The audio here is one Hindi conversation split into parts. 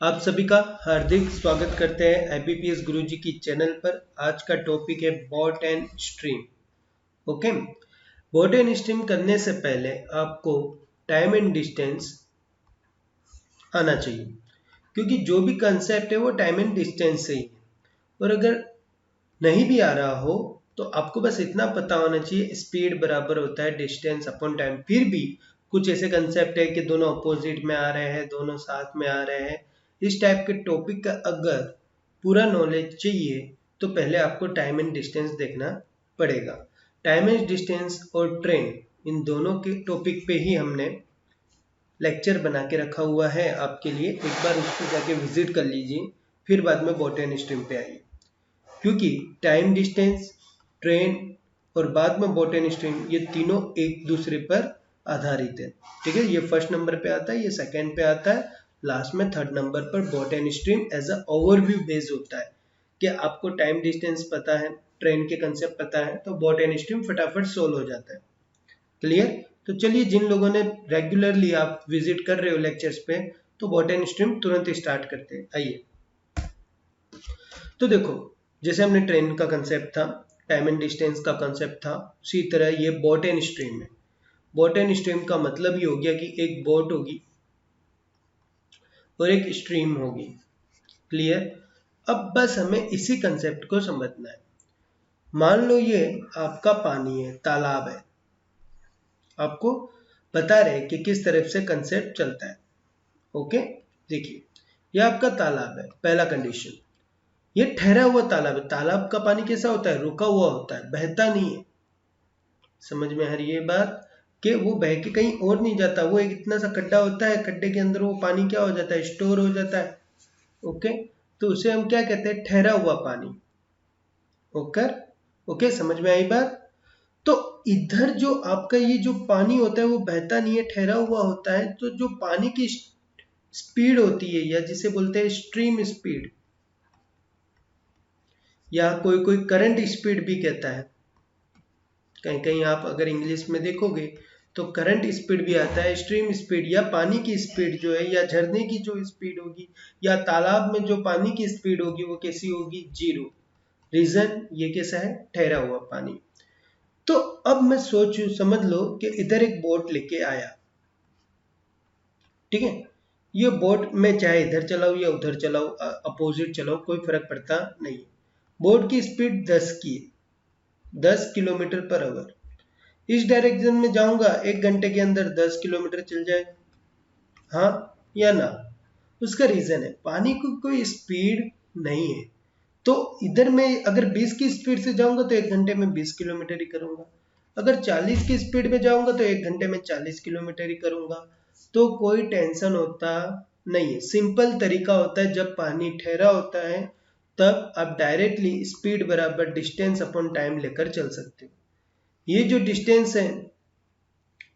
आप सभी का हार्दिक स्वागत करते हैं IBPS गुरुजी की चैनल पर। आज का टॉपिक है boat and stream. Okay, boat and stream करने से पहले आपको टाइम एंड डिस्टेंस आना चाहिए, क्योंकि जो भी कंसेप्ट है वो टाइम एंड डिस्टेंस से ही है। और अगर नहीं भी आ रहा हो तो आपको बस इतना पता होना चाहिए, स्पीड बराबर होता है डिस्टेंस अपॉन टाइम। फिर भी कुछ ऐसे कंसेप्ट है कि दोनों अपोजिट में आ रहे हैं, दोनों साथ में आ रहे हैं। इस टाइप के टॉपिक का अगर पूरा नॉलेज चाहिए तो पहले आपको टाइम एंड डिस्टेंस देखना पड़ेगा। टाइम एंड डिस्टेंस और ट्रेन, इन दोनों के टॉपिक पे ही हमने लेक्चर बना के रखा हुआ है आपके लिए। एक बार उसको जाके विजिट कर लीजिए, फिर बाद में बॉट एंड स्ट्रीम पे आइए, क्योंकि टाइम डिस्टेंस, ट्रेन और बाद में बॉट एंड स्ट्रीम, ये तीनों एक दूसरे पर आधारित है। ठीक है, ये फर्स्ट नंबर पे आता है, ये सेकंड पे आता है, लास्ट में थर्ड नंबर पर boat and stream as a overview based होता है कि आपको टाइम डिस्टेंस पता है, ट्रेन के कंसेप्ट पता है, तो बॉट एंड स्ट्रीम फटाफट सोल्व हो जाता है। क्लियर? तो चलिए, जिन लोगों ने रेगुलरली आप विजिट कर रहे हो लेक्चर्स पे, तो बॉट एंड स्ट्रीम तुरंत स्टार्ट करते हैं। आइए, तो देखो, जैसे हमने ट्रेन का कंसेप्ट था, टाइम एंड डिस्टेंस का कंसेप्ट था, उसी तरह ये बॉट एंड स्ट्रीम है। बॉट एंड स्ट्रीम का मतलब ये हो गया कि एक बोट होगी और एक स्ट्रीम होगी। क्लियर? अब बस हमें इसी कंसेप्ट को समझना है। मान लो ये आपका पानी है, तालाब है, आपको बता रहे कि किस तरह से कंसेप्ट चलता है। ओके, देखिए, ये आपका तालाब है। पहला कंडीशन, ये ठहरा हुआ तालाब है। तालाब का पानी कैसा होता है? रुका हुआ होता है, बहता नहीं है। समझ में आ रही है बात कि वो बह के कहीं और नहीं जाता, वो एक इतना सा खड्डा होता है, खड्डे के अंदर वो पानी क्या हो जाता है? स्टोर हो जाता है। ओके, तो उसे हम क्या कहते हैं? ठहरा हुआ पानी। ओके, समझ में आई बात? तो इधर जो आपका ये जो पानी होता है वो बहता नहीं है, ठहरा हुआ होता है। तो जो पानी की स्पीड होती है, या जिसे बोलते हैं स्ट्रीम स्पीड, या कोई कोई करंट स्पीड भी कहता है। कहीं कहीं आप अगर इंग्लिश में देखोगे तो करंट स्पीड भी आता है, स्ट्रीम स्पीड, या पानी की स्पीड जो है, या झरने की जो स्पीड होगी, या तालाब में जो पानी की स्पीड होगी, वो कैसी होगी? जीरो। रीजन ये कैसा है? ठहरा हुआ पानी। तो अब मैं समझ लो कि इधर एक बोट लेके आया। ठीक है, ये बोट में चाहे इधर चलाऊं या उधर चलाऊं, अपोजिट चलाऊं, कोई फर्क पड़ता नहीं। बोट की स्पीड 10 की है, 10 किलोमीटर पर आवर। इस डायरेक्शन में जाऊंगा, 1 घंटे के अंदर 10 किलोमीटर चल जाए, हाँ या ना? उसका रीजन है पानी को कोई स्पीड नहीं है। तो इधर मैं अगर 20 की स्पीड से जाऊंगा तो 1 घंटे में 20 किलोमीटर ही करूंगा। अगर 40 की स्पीड में जाऊंगा तो 1 घंटे में 40 किलोमीटर ही करूंगा। तो कोई टेंशन होता नहीं है। सिंपल तरीका होता है, जब पानी ठहरा होता है तब आप डायरेक्टली स्पीड बराबर डिस्टेंस अपॉन टाइम लेकर चल सकते हो। ये जो डिस्टेंस है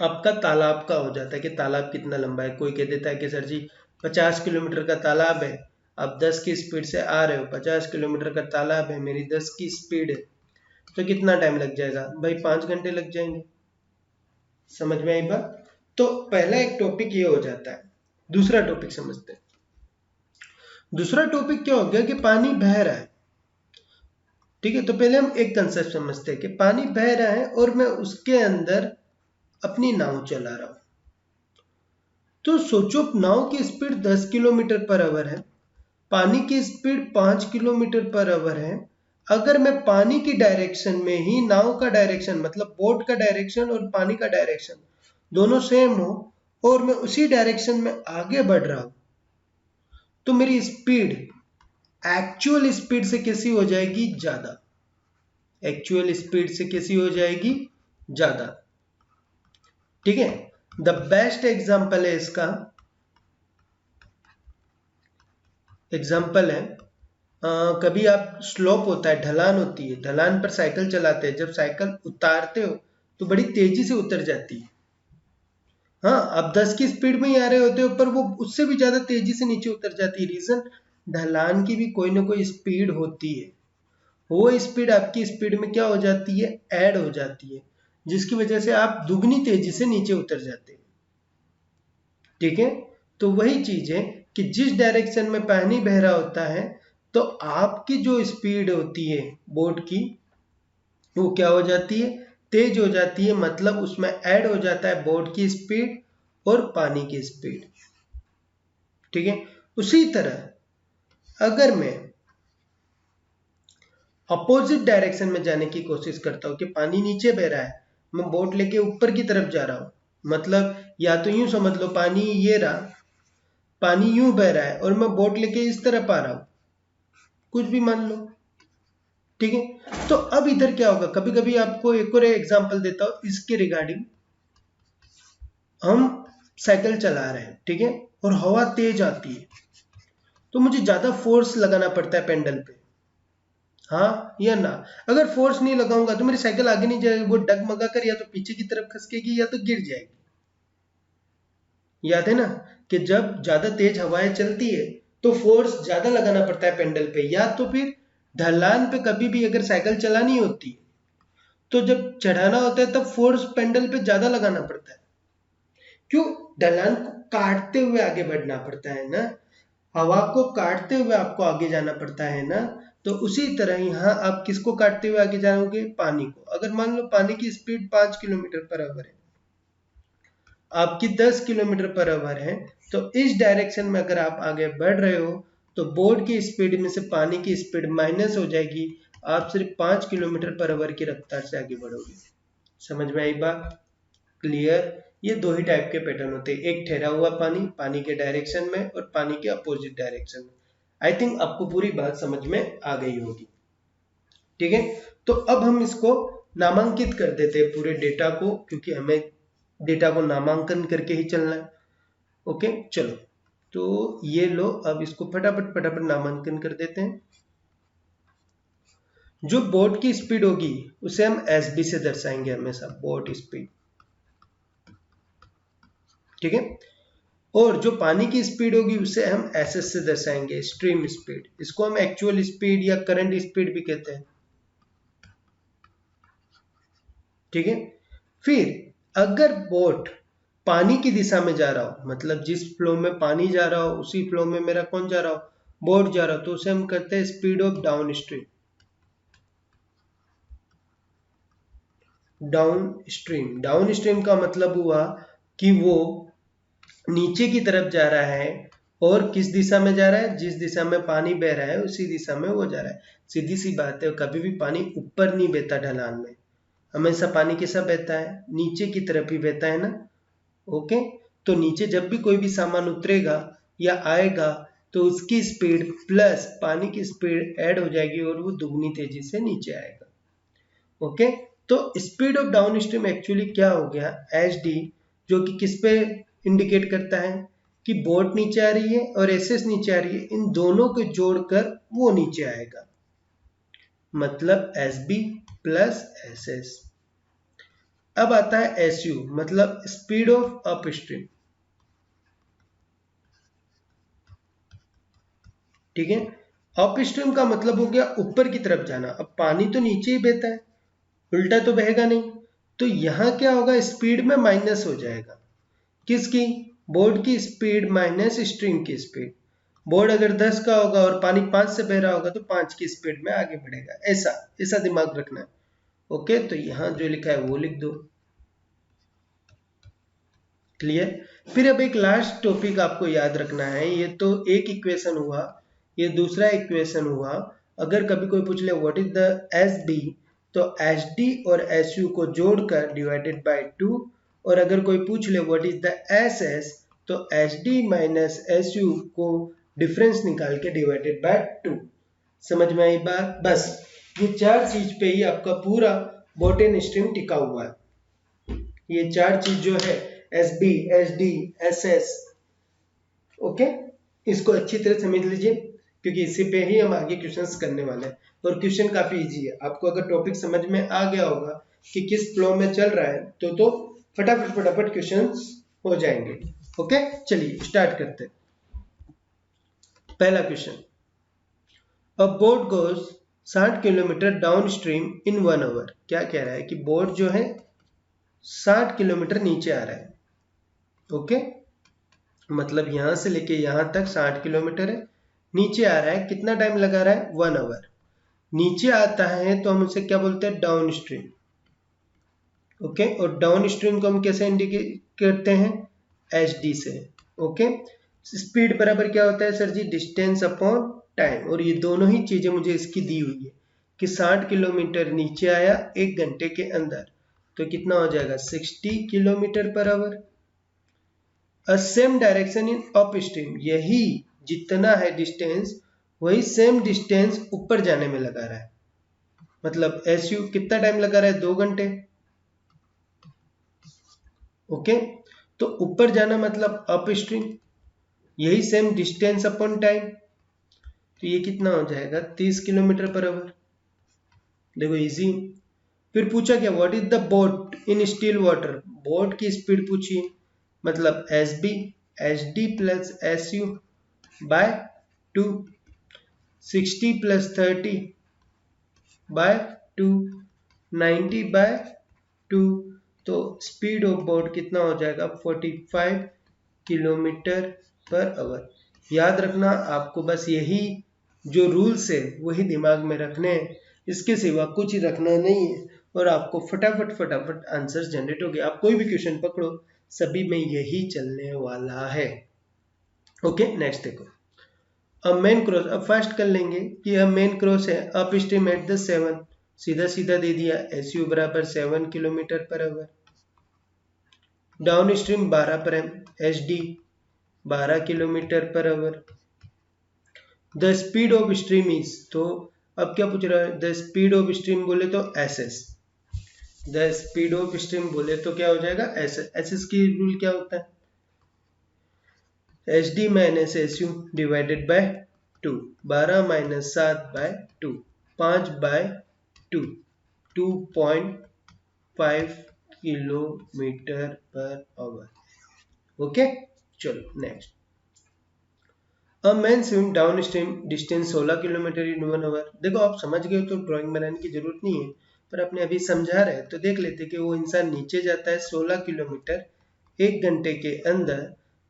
आपका तालाब का हो जाता है कि तालाब कितना लंबा है। कोई कह देता है कि सर जी 50 किलोमीटर का तालाब है, आप 10 की स्पीड से आ रहे हो, 50 किलोमीटर का तालाब है, मेरी 10 की स्पीड है, तो कितना टाइम लग जाएगा? भाई 5 घंटे लग जाएंगे। समझ में आई बात? तो पहला एक टॉपिक ये हो जाता है। दूसरा टॉपिक समझते हैं। दूसरा टॉपिक क्या हो गया कि पानी बह रहा है। ठीक है, तो पहले हम एक कंसेप्ट समझते हैं कि पानी बह रहा है और मैं उसके अंदर अपनी नाव चला रहा हूं। तो सोचो, नाव की स्पीड 10 किलोमीटर पर आवर है, पानी की स्पीड 5 किलोमीटर पर आवर है। अगर मैं पानी की डायरेक्शन में ही नाव का डायरेक्शन, मतलब बोट का डायरेक्शन और पानी का डायरेक्शन दोनों सेम हो, और मैं उसी डायरेक्शन में आगे बढ़ रहा हूं, तो मेरी स्पीड एक्चुअल स्पीड से कैसी हो जाएगी? ज्यादा। एक्चुअल स्पीड से कैसी हो जाएगी? ज्यादा। ठीक है, द बेस्ट एग्जांपल है इसका, एग्जाम्पल है, कभी आप स्लोप होता है, ढलान होती है, ढलान पर साइकिल चलाते हैं, जब साइकिल उतारते हो तो बड़ी तेजी से उतर जाती है। हाँ, आप 10 की स्पीड में ही आ रहे होते हो, पर वो उससे भी ज्यादा तेजी से नीचे उतर जाती है। रीजन, ढलान की भी कोई ना कोई स्पीड होती है। वो स्पीड आपकी स्पीड में क्या हो जाती है? ऐड हो जाती है, जिसकी वजह से आप दुगनी तेजी से नीचे उतर जाते हैं। ठीक है, तो वही चीज है कि जिस डायरेक्शन में पानी बह रहा होता है तो आपकी जो स्पीड होती है बोट की वो क्या हो जाती है, तेज हो जाती है। मतलब उसमें ऐड हो जाता है बोट की स्पीड और पानी की स्पीड। ठीक है, उसी तरह अगर मैं अपोजिट डायरेक्शन में जाने की कोशिश करता हूं कि पानी नीचे बह रहा है, मैं बोट लेके ऊपर की तरफ जा रहा हूं, मतलब या तो यूं समझ लो पानी ये रहा, पानी यूं बह रहा है और मैं बोट लेके इस तरफ आ रहा हूं, कुछ भी मान लो। ठीक है, तो अब इधर क्या होगा, कभी कभी आपको एक और एग्जांपल देता हूं इसके रिगार्डिंग। हम साइकिल चला रहे हैं, ठीक है, और हवा तेज आती है तो मुझे ज्यादा फोर्स लगाना पड़ता है पेंडल पे, हाँ या ना। अगर फोर्स नहीं लगाऊंगा तो मेरी साइकिल आगे नहीं जाएगी, वो डगमगा कर या तो पीछे की तरफ खसकेगी या तो गिर जाएगी। याद है ना कि जब ज्यादा तेज हवाएं चलती है तो फोर्स ज्यादा लगाना पड़ता है पेंडल पे, या तो फिर ढलान पे कभी भी अगर साइकिल चलानी होती है तो जब चढ़ाना होता है तब फोर्स पेंडल पे ज्यादा लगाना पड़ता है। क्यों, ढलान को काटते हुए आगे बढ़ना पड़ता है ना, हवा को काटते हुए आपको आगे जाना पड़ता है ना। तो उसी तरह यहाँ आप किसको काटते हुए आगे जाओगे, पानी को। अगर मान लो पानी की स्पीड 5 किलोमीटर पर आवर है, आपकी 10 किलोमीटर पर आवर है, तो इस डायरेक्शन में अगर आप आगे बढ़ रहे हो तो बोर्ड की स्पीड में से पानी की स्पीड माइनस हो जाएगी, आप सिर्फ 5 किलोमीटर पर आवर की रफ्तार से आगे बढ़ोगे। समझ में आई बात, क्लियर। ये दो ही टाइप के पैटर्न होते हैं, एक ठहरा हुआ पानी पानी के डायरेक्शन में और पानी के अपोजिट डायरेक्शन में। आई थिंक आपको पूरी बात समझ में आ गई होगी। ठीक है, तो अब हम इसको नामांकित कर देते हैं पूरे डेटा को, क्योंकि हमें डेटा को नामांकन करके ही चलना है। ओके चलो, तो ये लो, अब इसको फटाफट फटाफट नामांकन कर देते हैं। जो बोट की स्पीड होगी उसे हम एसबी से दर्शाएंगे हमेशा, बोट स्पीड। ठीक है, और जो पानी की स्पीड होगी उसे हम एसएस से दर्शाएंगे, स्ट्रीम स्पीड। इसको हम एक्चुअल स्पीड या करंट स्पीड भी कहते हैं। ठीक है, फिर अगर बोट पानी की दिशा में जा रहा हो, मतलब जिस फ्लो में पानी जा रहा हो उसी फ्लो में मेरा कौन जा रहा हो, बोट जा रहा हो, तो उसे हम कहते हैं speed of down stream. Down stream का मतलब हुआ कि वो नीचे की तरफ जा रहा है, और किस दिशा में जा रहा है, जिस दिशा में पानी बह रहा है उसी दिशा में वो जा रहा है। सीधी सी बात है, कभी भी पानी ऊपर नहीं बहता ढलान में, हमेशा पानी कैसा बहता है, नीचे की तरफ ही बहता है ना। ओके, तो नीचे जब भी कोई भी सामान उतरेगा या आएगा तो उसकी स्पीड प्लस पानी की स्पीड ऐड हो जाएगी और वो दुगनी तेजी से नीचे आएगा। ओके, तो speed of down stream actually क्या हो गया, एच डी, जो कि किस पे इंडिकेट करता है कि बोट नीचे आ रही है और एसएस नीचे आ रही है, इन दोनों को जोड़कर वो नीचे आएगा, मतलब S B plus S S. अब आता है एस यू, मतलब स्पीड ऑफ अप स्ट्रीम। ठीक है, अप स्ट्रीम का मतलब हो गया ऊपर की तरफ जाना। अब पानी तो नीचे ही बहता है, उल्टा तो बहेगा नहीं, तो यहां क्या होगा, स्पीड में माइनस हो जाएगा। किसकी, बोर्ड की स्पीड माइनस स्ट्रीम की स्पीड। बोर्ड अगर 10 का होगा और पानी 5 से बह रहा होगा तो 5 की स्पीड में आगे बढ़ेगा, ऐसा ऐसा दिमाग रखना है। ओके, तो यहां जो लिखा है वो लिख दो, क्लियर। फिर अब एक लास्ट टॉपिक आपको याद रखना है, ये तो एक इक्वेशन हुआ, ये दूसरा इक्वेशन हुआ। अगर कभी कोई पूछ ले what is the S B, तो एच डी और एस यू को जोड़कर डिवाइडेड बाय 2, और अगर कोई पूछ ले what is the S S, तो H D minus S U को डिफरेंस निकाल के डिवाइडेड बाय 2। समझ में आई बात, बस ये चार चीज पे ही आपका पूरा बोटेन स्ट्रीम टिका हुआ है। ये चार चीज जो है, S B, H D, S S, okay, इसको अच्छी तरह समझ लीजिए, क्योंकि इसी पे ही हम आगे क्वेश्चंस करने वाले हैं। और क्वेश्चन काफी इजी है, आपको अगर टॉपिक समझ में आ गया होगा कि किस फ्लो में चल रहा है तो फटाफट फटाफट क्वेश्चंस हो जाएंगे। ओके, चलिए स्टार्ट करते हैं। पहला question, a boat goes 60 kilometre down stream in 1 hour. क्या कह रहा है कि बोट जो है 60 किलोमीटर नीचे आ रहा है। ओके, मतलब यहां से लेके यहां तक 60 किलोमीटर है। नीचे आ रहा है, कितना टाइम लगा रहा है? 1 आवर। नीचे आता है तो हम उसे क्या बोलते हैं? Downstream. ओके, और डाउन स्ट्रीम को हम कैसे इंडिकेट करते हैं? एच डी से। ओके, स्पीड बराबर क्या होता है सर जी? Distance upon time. और ये दोनों ही चीजें मुझे इसकी दी हुई है कि 60 किलोमीटर नीचे आया 1 घंटे के अंदर, तो कितना हो जाएगा? 60 kilometre per hour. Same direction in up stream, यही जितना है डिस्टेंस, वही सेम डिस्टेंस ऊपर जाने में लगा रहा है। मतलब एस यू कितना टाइम लगा रहा है? 2 घंटे। ओके, तो ऊपर जाना मतलब अप स्ट्रीम, यही सेम डिस्टेंस अपॉन टाइम, तो ये कितना हो जाएगा? 30 किलोमीटर पर आवर। देखो इजी। फिर पूछा क्या? What is the boat in still water? Boat की स्पीड पूछी, मतलब S B, H D plus S U by 2, 60 plus 30 by 2, 90 by 2। तो स्पीड ऑफ बोट कितना हो जाएगा? 45 किलोमीटर पर आवर। याद रखना, आपको बस यही जो रूल्स है वही दिमाग में रखने हैं, इसके सिवा कुछ रखना नहीं है, और आपको फटाफट फटाफट आंसर जनरेट हो गया। आप कोई भी क्वेश्चन पकड़ो, सभी में यही चलने वाला है। ओके, नेक्स्ट देखो। अ मेन क्रॉस, अब फास्ट कर लेंगे कि अ मेन क्रॉस है अप स्ट्रीम एट द 7, सीधा सीधा दे दिया, एस यू बराबर 7 kilometre per hour. Down stream 12 पर है, H D 12 kilometre per hour. The speed of stream is, तो अब क्या पूछ रहा है? द स्पीड ऑफ स्ट्रीम बोले तो S S, the speed of stream बोले तो क्या हो जाएगा? S S. एस एस की रूल क्या होता है? H D minus S U divided by 2, 12 minus 7 by 2, 5 by 2, 2.5 kilometre पर आवर। ओके, चलो next. A man swim downstream distance 16 kilometre in 1 hour. देखो आप समझ गए तो ड्राइंग बनाने की जरूरत नहीं है, पर आपने अभी समझा रहे तो देख लेते कि वो इंसान नीचे जाता है 16 किलोमीटर 1 घंटे के अंदर,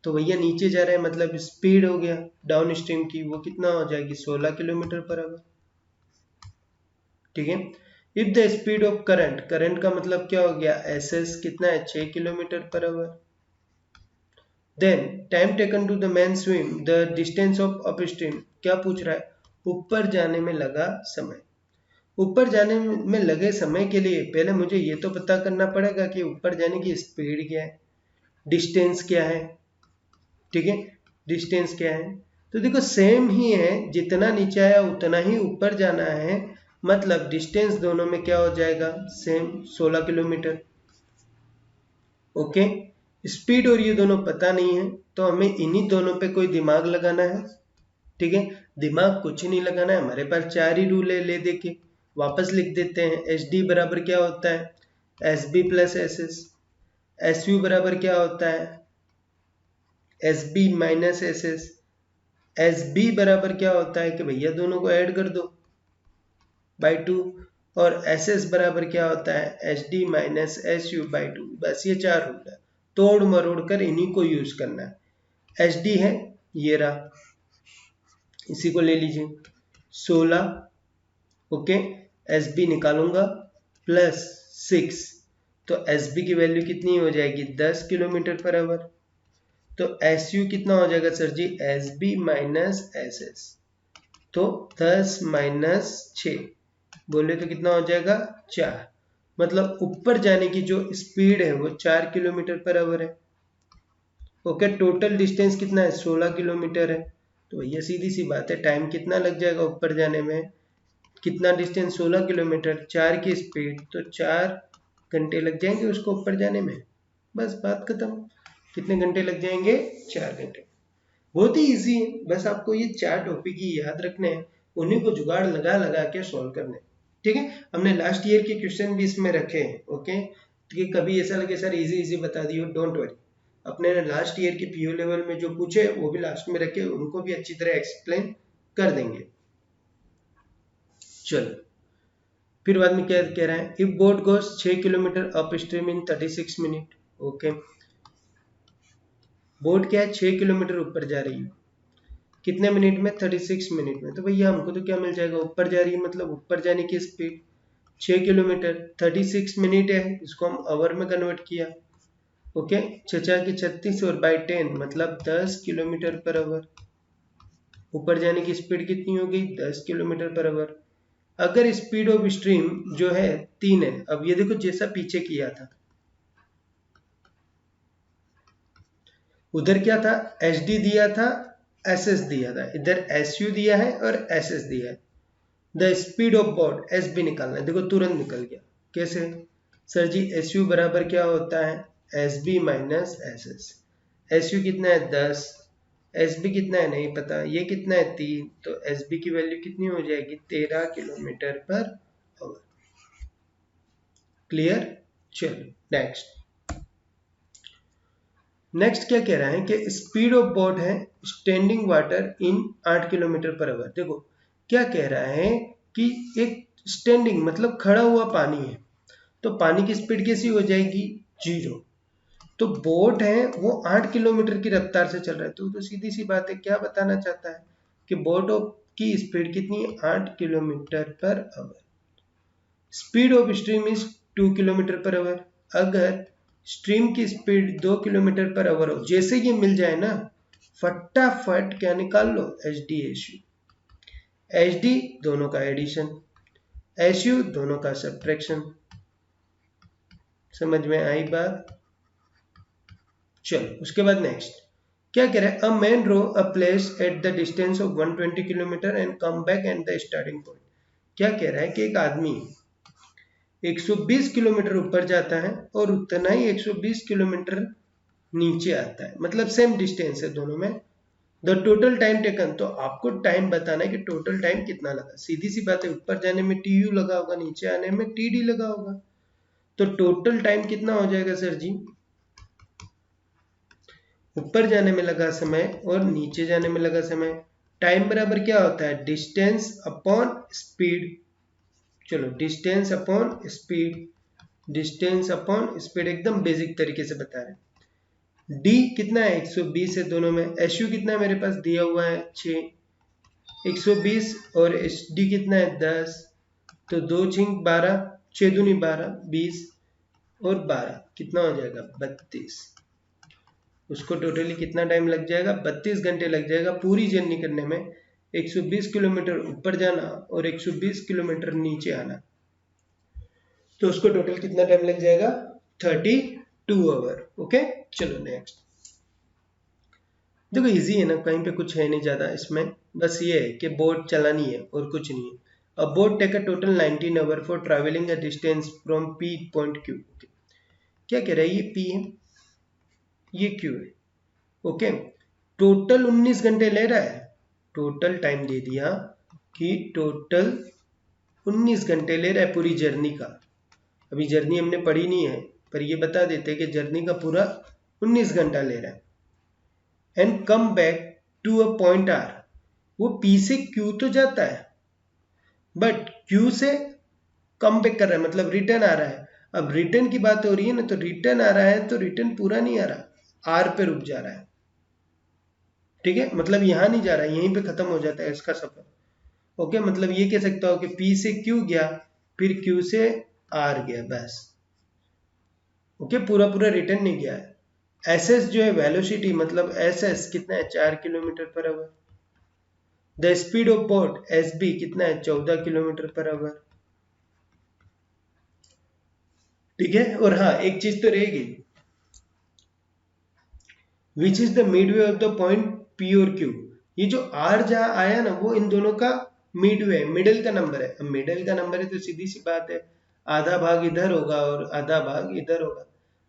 तो भैया नीचे जा रहा है मतलब स्पीड हो गया डाउन स्ट्रीम की, वो कितना हो जाएगी? 16 किलोमीटर पर आवर। ठीक है। If the speed of current, current का मतलब क्या हो गया? एस एस कितना है? 6 किलोमीटर पर hour. Then time taken to the man swim the distance of upstream, क्या पूछ रहा है? ऊपर जाने में लगा समय। ऊपर जाने में लगे समय के लिए पहले मुझे ये तो पता करना पड़ेगा कि ऊपर जाने की स्पीड क्या है, डिस्टेंस क्या है। ठीक है, डिस्टेंस क्या है? तो देखो सेम ही है, जितना नीचे आया उतना ही ऊपर जाना है, मतलब डिस्टेंस दोनों में क्या हो जाएगा? Same, 16 kilometre. ओके, स्पीड और ये दोनों पता नहीं है, तो हमें इन्हीं दोनों पे कोई दिमाग लगाना है। ठीक है, दिमाग कुछ नहीं लगाना है, हमारे पास 4 ही रूल है, ले दे के वापस लिख देते हैं। एच डी बराबर क्या होता है? S B plus S S. S U बराबर क्या होता है? S B minus S S. S B बराबर क्या होता है कि भैया दोनों को ऐड कर दो बाई 2। और एस एस बराबर क्या होता है? H D minus S you by 2। बस ये 4 रूल है, तोड़ मरोड़ कर इन्हीं को यूज करना है। एच डी है ये रहा, इसी को ले लीजिए 16। ओके, एस बी निकालूंगा प्लस 6, तो एस बी की वैल्यू कितनी हो जाएगी? 10 किलोमीटर पर आवर। तो एस यू कितना हो जाएगा सर जी? S B minus S S, तो 10 माइनस 6 बोले तो कितना हो जाएगा? 4। मतलब ऊपर जाने की जो स्पीड है वो 4 किलोमीटर पर आवर है। ओके, टोटल डिस्टेंस कितना है? 16 किलोमीटर है। तो भैया सीधी सी बात है, टाइम कितना लग जाएगा ऊपर जाने में? कितना डिस्टेंस? 16 किलोमीटर, 4 की स्पीड, तो 4 घंटे लग जाएंगे उसको ऊपर जाने में। बस बात खत्म। कितने घंटे लग जाएंगे? 4 घंटे। बहुत ही इजी है, बस आपको ये 4 टॉपिक ही याद रखने हैं, उन्हीं को जुगाड़ लगा लगा के सॉल्व करने हैं। ठीक है, हमने लास्ट ईयर के क्वेश्चन भी इसमें रखे हैं। ओके, तो कभी ऐसा लगे सर इजी इजी बता दियो, डोंट वरी, अपने लास्ट ईयर के पीओ लेवल में जो पूछे वो भी लास्ट में रखे, उनको भी अच्छी तरह एक्सप्लेन कर देंगे। चलो, फिर बाद में क्या कह रहा है? If boat goes 6 kilometre up stream in 36 minute. Okay, boat क्या है 6 किलोमीटर ऊपर जा रही है, कितने मिनट में 36 मिनट में। तो भैया हमको तो क्या मिल जाएगा, ऊपर जा रही है मतलब ऊपर जाने की स्पीड 6 किलोमीटर 36 मिनट है, इसको हम आवर में कन्वर्ट किया। ओके, 6 की 36 और बाई 10 मतलब 10 किलोमीटर पर आवर। ऊपर जाने की स्पीड कितनी हो गई 10 किलोमीटर पर आवर। अगर स्पीड ऑफ स्ट्रीम जो है 3 है, अब ये देखो जैसा पीछे किया था, उधर क्या था एच डी दिया था, एस एस दिया था, इधर एस यू दिया है और एस एस दिया है। The speed of boat S B निकालना है, देखो तुरंत निकल गया। कैसे सर जी, एस यू बराबर क्या होता है S B minus S S. S U कितना है 10, एस बी कितना है नहीं पता, ये कितना है 3, तो एस बी की वैल्यू कितनी हो जाएगी 13 किलोमीटर पर आवर। क्लियर। चलो नेक्स्ट। नेक्स्ट क्या कह रहा है कि स्पीड ऑफ बोट है standing water in 8 kilometre per hour. देखो क्या कह रहा है कि एक स्टैंडिंग मतलब खड़ा हुआ पानी है, तो पानी की स्पीड कैसी हो जाएगी 0। तो बोट है वो 8 किलोमीटर की रफ्तार से चल रहा है, तो सीधी सी बात है क्या बताना चाहता है कि बोट की स्पीड कितनी है 8 किलोमीटर पर hour. Speed of stream is 2 kilometre पर आवर। अगर स्ट्रीम की स्पीड 2 किलोमीटर पर आवर हो, जैसे ये मिल जाए ना फटाफट क्या निकाल लो H D S U. H D दोनों का एडिशन, एस यू दोनों का सब्ट्रैक्शन। समझ में आई बात। चलो उसके बाद नेक्स्ट क्या कह रहा है, a man row a place at the distance of 120 kilometre and come back at the starting point. क्या कह रहा है कि एक आदमी 120 किलोमीटर ऊपर जाता है और उतना ही 120 किलोमीटर नीचे आता है, मतलब सेम डिस्टेंस है दोनों में। द टोटल टाइम टेकन, तो आपको टाइम बताना है कि टोटल टाइम कितना लगा। सीधी सी बात है, ऊपर जाने में टी यू लगा होगा, नीचे आने में टी डी लगा होगा, तो टोटल टाइम कितना हो जाएगा सर जी, ऊपर जाने में लगा समय और नीचे जाने में लगा समय। टाइम बराबर क्या होता है डिस्टेंस अपॉन स्पीड। चलो distance upon speed, distance upon speed एकदम बेसिक तरीके से बता रहे हैं। डी कितना है 120 है दोनों में, एस यू कितना है मेरे पास दिया हुआ है 6, 120 और एस डी कितना है 10, तो 2 छिंग 12, 6 दूनी 12, 20 और 12 कितना हो जाएगा 32। उसको टोटली कितना टाइम लग जाएगा 32 घंटे लग जाएगा पूरी जर्नी करने में। 120 किलोमीटर ऊपर जाना और 120 किलोमीटर नीचे आना, तो उसको टोटल कितना टाइम लग जाएगा 32 आवर। ओके चलो नेक्स्ट। देखो इजी है ना, कहीं पे कुछ है नहीं ज्यादा इसमें, बस ये है कि बोट चलानी है और कुछ नहीं है। A boat take a total 19 hour for travelling a distance from P point Q. क्या कह रहा है, ये पी है ये क्यू है। ओके, टोटल 19 घंटे ले रहा है, टोटल टाइम दे दिया कि टोटल 19 घंटे ले रहा है पूरी जर्नी का। अभी जर्नी हमने पढ़ी नहीं है, पर ये बता देते हैं कि जर्नी का पूरा 19 घंटा ले रहा है। And come back to a point R, वो पी से क्यू तो जाता है बट क्यू से कम बैक कर रहा है, मतलब रिटर्न आ रहा है। अब रिटर्न की बात हो रही है ना, तो रिटर्न आ रहा है तो रिटर्न पूरा नहीं आ रहा, आर पे रुक जा रहा है। ठीक है, मतलब यहां नहीं जा रहा है, यहीं पे खत्म हो जाता है इसका सफर। ओके, मतलब ये कह सकता हो कि P से Q गया फिर Q से R गया बस। ओके, पूरा पूरा रिटर्न नहीं गया है। SS जो है वेलोसिटी, मतलब SS कितना है 4 kilometre per hour. The speed of boat SB कितना है 14 किलोमीटर पर आवर। ठीक है, और हाँ एक चीज तो रहेगी, विच is the Midway of the point P और Q। ये जो R जहां आया ना वो इन दोनों का मिडवे मिडल का नंबर है। अब मिडल का नंबर है तो सीधी सी बात है आधा भाग इधर होगा और आधा भाग इधर होगा।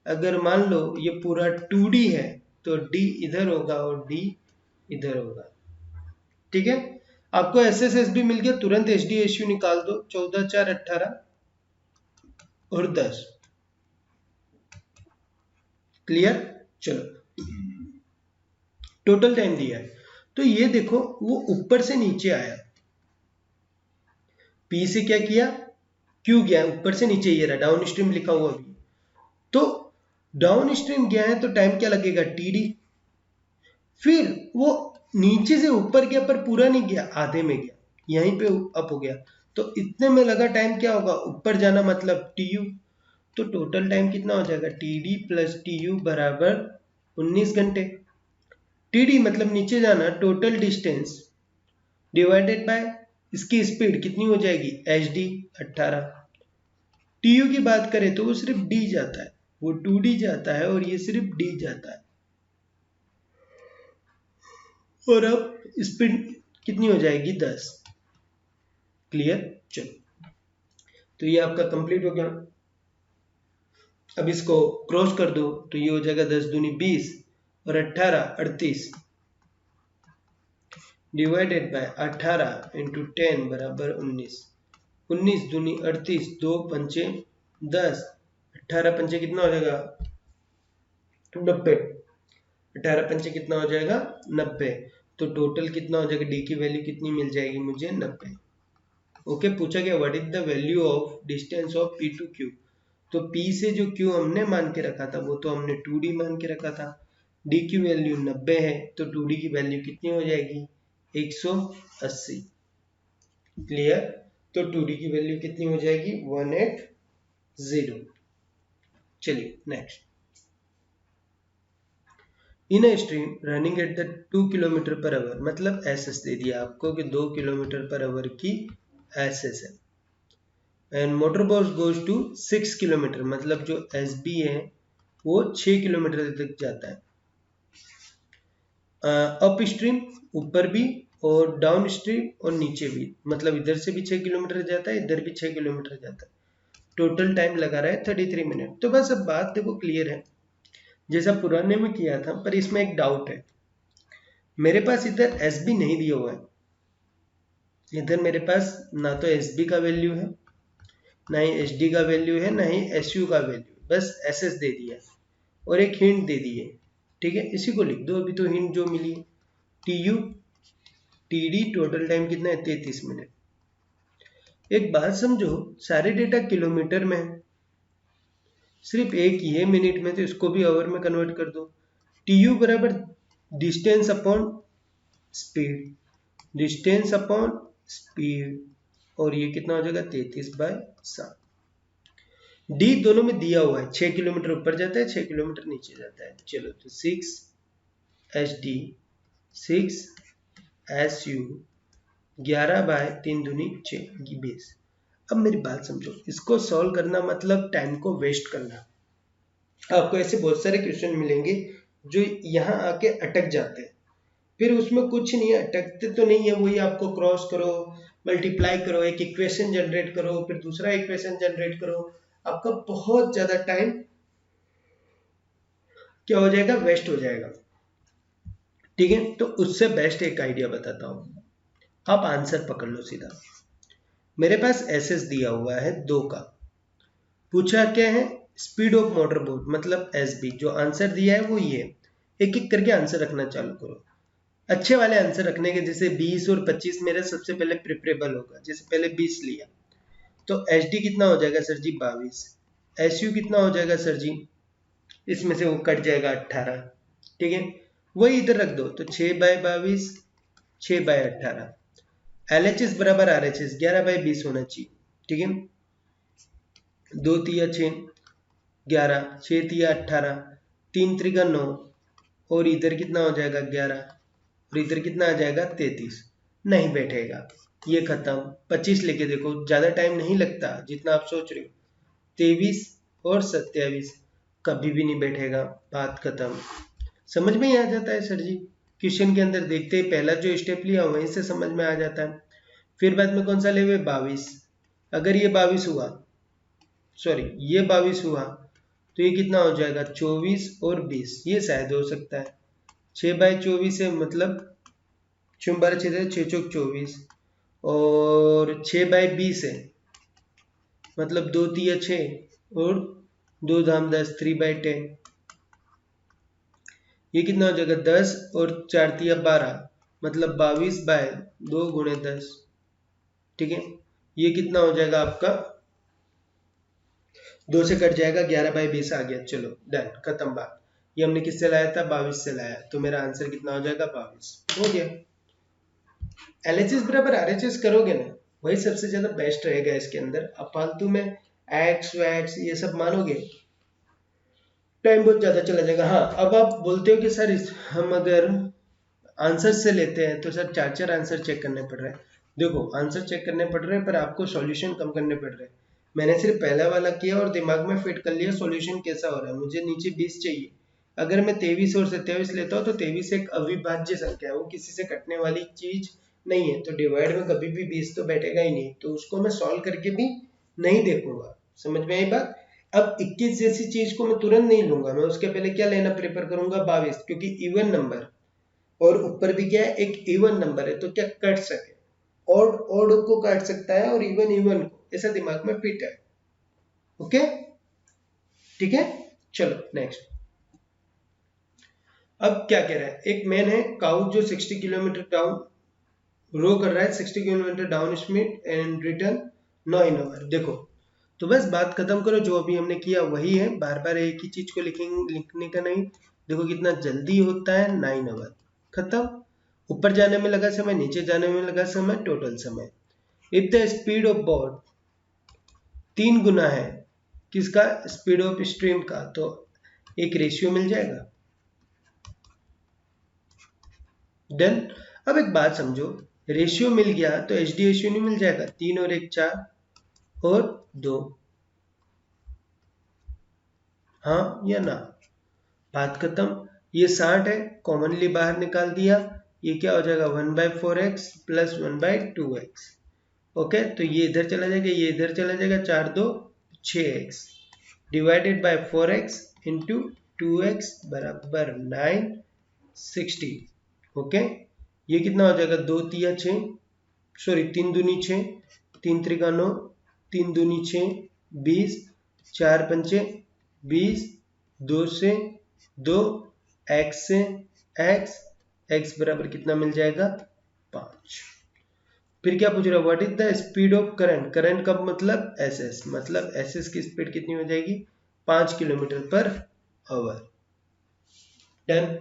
अगर मान लो ये पूरा 2D है तो D इधर होगा और D इधर होगा। ठीक है, आपको SSS भी मिल गया, तुरंत HD SU निकाल दो, 14 4 18 और 10। क्लियर। चलो टोटल टाइम दिया है, तो ये देखो वो ऊपर से नीचे आया, पी से क्या किया क्यू गया, ऊपर से नीचे ये रहा डाउन स्ट्रीम लिखा हुआ अभी। तो डाउन स्ट्रीम गया है तो टाइम क्या लगेगा टीडी, फिर वो नीचे से ऊपर गया पर पूरा नहीं गया, आधे में गया, यहीं पे अप हो गया, तो इतने में लगा टाइम क्या होगा, ऊपर जाना मतलब टीयू, तो टोटल टाइम कितना हो जाएगा, टीडी प्लस टीयू बराबर 19 घंटे। टीडी मतलब नीचे जाना, टोटल डिस्टेंस डिवाइडेड बाय इसकी स्पीड कितनी हो जाएगी, एच डी 18। टीयू की बात करें तो वो सिर्फ डी जाता है, वो 2D जाता है और ये सिर्फ डी जाता है। और अब स्पीड कितनी हो जाएगी, 10। क्लियर, चलो तो ये आपका कंप्लीट हो गया। अब इसको क्रॉस कर दो तो ये हो जाएगा 10 दूनी 20 और 18 38 डिवाइडेड बाय 18 इंटू 10 बराबर 19। 19 दूनी 38, 2 पंचे 10, 18 पंचे कितना हो जाएगा 90, 18 पंचे कितना हो जाएगा 90। तो टोटल कितना हो जाएगा, डी की वैल्यू कितनी मिल जाएगी मुझे, 90। ओके, पूछा गया what is the value of distance of P to Q. तो P से जो Q हमने मान के रखा था वो तो हमने 2D मान के रखा था, D की वैल्यू 90 है तो 2D की वैल्यू कितनी हो जाएगी, 180। क्लियर, तो 2D की वैल्यू कितनी हो जाएगी, 180। चलिए next. In a stream running at the 2 kilometre per hour, मतलब एसएस दे दिया आपको कि 2 किलोमीटर पर आवर की एसएस है, एंड मोटर बस गोज टू 6 किलोमीटर, मतलब जो एसबी है वो 6 किलोमीटर तक जाता है, अप स्ट्रीम ऊपर भी और डाउन स्ट्रीम और नीचे भी, मतलब इधर से भी 6 किलोमीटर जाता है, इधर भी 6 किलोमीटर जाता है। टोटल टाइम लगा रहा है 33 मिनट। तो बस अब बात देखो क्लियर है, जैसा पुराने में किया था, पर इसमें एक डाउट है। मेरे पास इधर एस बी नहीं दिया हुआ है, इधर मेरे पास ना तो एस बी का वैल्यू है, ना ही एच डी का वैल्यू है, ना ही एस यू का वैल्यू, बस एस एस दे दिया और एक हिंट दे दी है। ठीक है, इसी को लिख दो अभी, तो हिंट जो मिली T U T D, total time कितना है 33 मिनट। एक बात समझो, सारे डेटा किलोमीटर में है, सिर्फ एक ही है मिनट में, तो इसको भी आवर में कन्वर्ट कर दो। टी यू बराबर distance upon speed, distance upon speed, और ये कितना हो जाएगा 33/7। डी दोनों में दिया हुआ है, 6 किलोमीटर ऊपर जाता है, 6 किलोमीटर नीचे जाता है। चलो तो 6 एच डी 6 एस यू 11/3 दूनी 6 20। अब मेरी बात समझो, इसको सॉल्व करना मतलब टाइम को वेस्ट करना। आपको ऐसे बहुत सारे क्वेश्चन मिलेंगे जो यहाँ आके अटक जाते हैं, फिर उसमें कुछ नहीं है, अटकते तो नहीं है, वही आपको क्रॉस करो, मल्टीप्लाई करो, एक इक्वेशन जनरेट करो, फिर दूसरा इक्वेशन जनरेट करो, आपका बहुत ज्यादा टाइम क्या हो जाएगा, वेस्ट हो जाएगा। ठीक है, तो उससे बेस्ट एक आइडिया बताता हूं, आप आंसर पकड़ लो सीधा। मेरे पास एसएस दिया हुआ है 2 का, पूछा क्या है, स्पीड ऑफ मोटर बोट, मतलब एसबी। जो आंसर दिया है वो ये, एक एक करके आंसर रखना चालू करो, अच्छे वाले आंसर रखने के, जैसे 20 और 25 मेरा सबसे पहले प्रेफरेबल होगा। जैसे पहले 20 लिया तो एच डी कितना हो जाएगा सर जी 22, एस यू कितना हो जाएगा सर जी, इसमें से वो कट जाएगा 18। ठीक है, वही इधर रख दो, तो 6/22 6/18, एल एच एस बराबर आर एच एस 11/20 होना चाहिए। ठीक है, 2 तिया 6 11, 6 तिया 18, 3 त्रिका 9, और इधर कितना हो जाएगा 11, और इधर कितना आ जाएगा 33। नहीं बैठेगा, ये खत्म। 25 लेके देखो, ज्यादा टाइम नहीं लगता जितना आप सोच रहे हो। 23 और 27 कभी भी नहीं बैठेगा, बात खत्म। समझ में ही आ जाता है सर जी, क्वेश्चन के अंदर देखते ही पहला जो स्टेप लिया वहीं से समझ में आ जाता है। फिर बाद में कौन सा ले हुए 22, अगर ये 22 हुआ, सॉरी ये 22 हुआ, तो ये कितना हो जाएगा 24 और 20, ये शायद हो सकता है। 6/24 है, मतलब 6 चौक 24, और 6/20 है, मतलब 2 तिया 6 और 2 धाम 10, 3/10, ये कितना हो जाएगा 10 और 4 तिया 12, मतलब 22/2 गुणे 10। ठीक है, ये कितना हो जाएगा आपका, 2 से कट जाएगा, 11/20 आ गया। चलो डन, खत्म बात। ये हमने किससे लाया था, 22 से लाया, तो मेरा आंसर कितना हो जाएगा, 22 हो गया। LHS बराबर RHS करोगे ना, वही सबसे ज्यादा बेस्ट रहेगा इसके अंदर। अब फालतू में एक्स वैक्स ये सब मानोगे, टाइम बहुत ज्यादा चला जाएगा। हाँ, अब आप बोलते हो कि सर हम अगर आंसर से लेते हैं तो सर 4 आंसर चेक करने पड़ रहे हैं। देखो, आंसर चेक करने पड़ रहे हैं पर आपको सॉल्यूशन कम करने पड़ रहे हैं। मैंने सिर्फ पहला वाला किया और दिमाग में फिट कर लिया सॉल्यूशन कैसा हो रहा है। मुझे नीचे 20 चाहिए, अगर मैं 23 और 27 लेता हूँ तो 23 एक अविभाज्य संख्या है, वो किसी से कटने वाली चीज नहीं है, तो डिवाइड में कभी भी 20 तो बैठेगा ही नहीं, तो उसको मैं सॉल्व करके भी नहीं देखूंगा। समझ में आई बात। अब 21 जैसी चीज को मैं तुरंत नहीं लूंगा, मैं उसके पहले क्या लेना प्रेफर करूंगा, 22, क्योंकि इवन नंबर और ऊपर भी क्या है, एक इवन नंबर है, तो क्या कट सके, ऑड को काट सकता है और इवन को, ऐसा दिमाग में फिट है। ओके, ठीक है, चलो नेक्स्ट। अब क्या कह रहा है, एक मैन है काउ जो 60 किलोमीटर डाउन रो कर रहा है, 60 kilometre down speed and return 9 in hour. देखो, तो बस बात खत्म करो, जो अभी हमने किया वही है, बार बार एक ही चीज को लिखने का नहीं। देखो कितना जल्दी होता है, 9 आवर, खत्म। ऊपर जाने में लगा समय, नीचे जाने में लगा समय, टोटल समय। If the speed of boat 3 गुना है किसका, स्पीड ऑफ स्ट्रीम का, तो एक रेशियो मिल जाएगा। डन। अब एक बात समझो, रेशियो मिल गया तो एचडी रेशियो नहीं मिल जाएगा, 3 और 1 4 और 2, हाँ या ना, बात खत्म। ये 60 है, कॉमनली बाहर निकाल दिया, ये क्या हो जाएगा 1/4x प्लस 1/2x। ओके, तो ये इधर चला जाएगा, ये इधर चला जाएगा, 4 2 6x divided by 4x into 2x बराबर 9 60। ओके, ये कितना हो जाएगा, 2 तिया 6, सॉरी 3 दूनी 6, 3 त्रिका 9, 3 दूनी 6 20, 4 पंचे 20, 2 से 2, x से x बराबर कितना मिल जाएगा 5। फिर क्या पूछ रहा है, what is the speed of current, current का मतलब एसएस, मतलब एसएस की स्पीड कितनी हो जाएगी 5 किलोमीटर पर आवर। डन,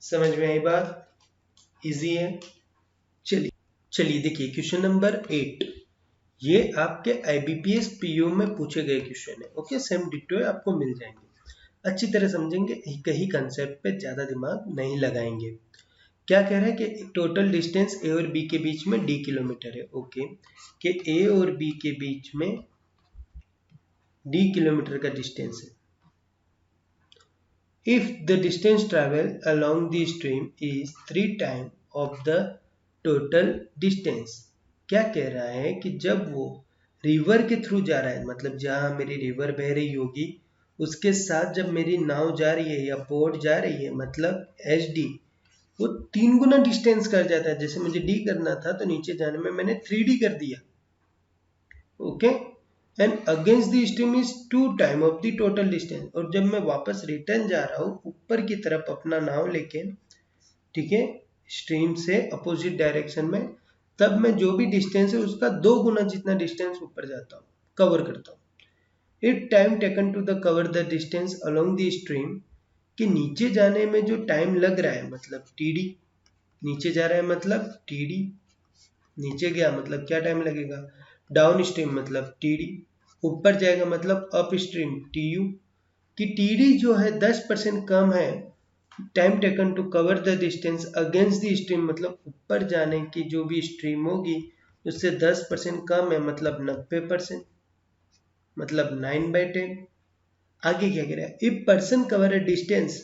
समझ में आई बात, इजी है। चलिए चलिए देखिए क्वेश्चन नंबर 8, ये आपके आईबीपीएस पीओ में पूछे गए क्वेश्चन है। ओके, सेम डिटो आपको मिल जाएंगे, अच्छी तरह समझेंगे, एक ही कंसेप्ट पे ज्यादा दिमाग नहीं लगाएंगे। क्या कह रहा है कि टोटल डिस्टेंस ए और बी के बीच में डी किलोमीटर है। ओके, कि ए और बी के बीच में डी किलोमीटर का डिस्टेंस है। If the distance travel along the stream is 3 time of the total distance. क्या कह रहा है कि जब वो रिवर के थ्रू जा रहा है, मतलब जहां मेरी रिवर बह रही होगी उसके साथ जब मेरी नाव जा रही है या बोट जा रही है, मतलब एच डी, वो 3 गुना डिस्टेंस कर जाता है। जैसे मुझे डी करना था तो नीचे जाने में मैंने 3D कर दिया। Okay, and against the stream is 2 time of the total distance. और जब मैं वापस रिटर्न जा रहा हूँ ऊपर की तरफ अपना नाव लेके, ठीक है, स्ट्रीम से अपोजिट डायरेक्शन में, तब मैं जो भी डिस्टेंस है उसका 2 गुना जितना डिस्टेंस ऊपर जाता हूँ, कवर करता हूँ। It time taken to the cover the distance along the stream, कि नीचे जाने में जो टाइम लग रहा है मतलब टीडी, नीचे जा रहा है मतलब टीडी, नीचे गया मतलब क्या टाइम लगेगा, डाउन स्ट्रीम मतलब टीडी, ऊपर जाएगा मतलब अप स्ट्रीम टीयू, कि टीडी जो है 10% कम है, time taken to cover the distance against the stream, मतलब ऊपर जाने की जो भी स्ट्रीम होगी उससे 10% कम है, मतलब 90%, मतलब 9/10। आगे क्या कह रहा है, if person cover a distance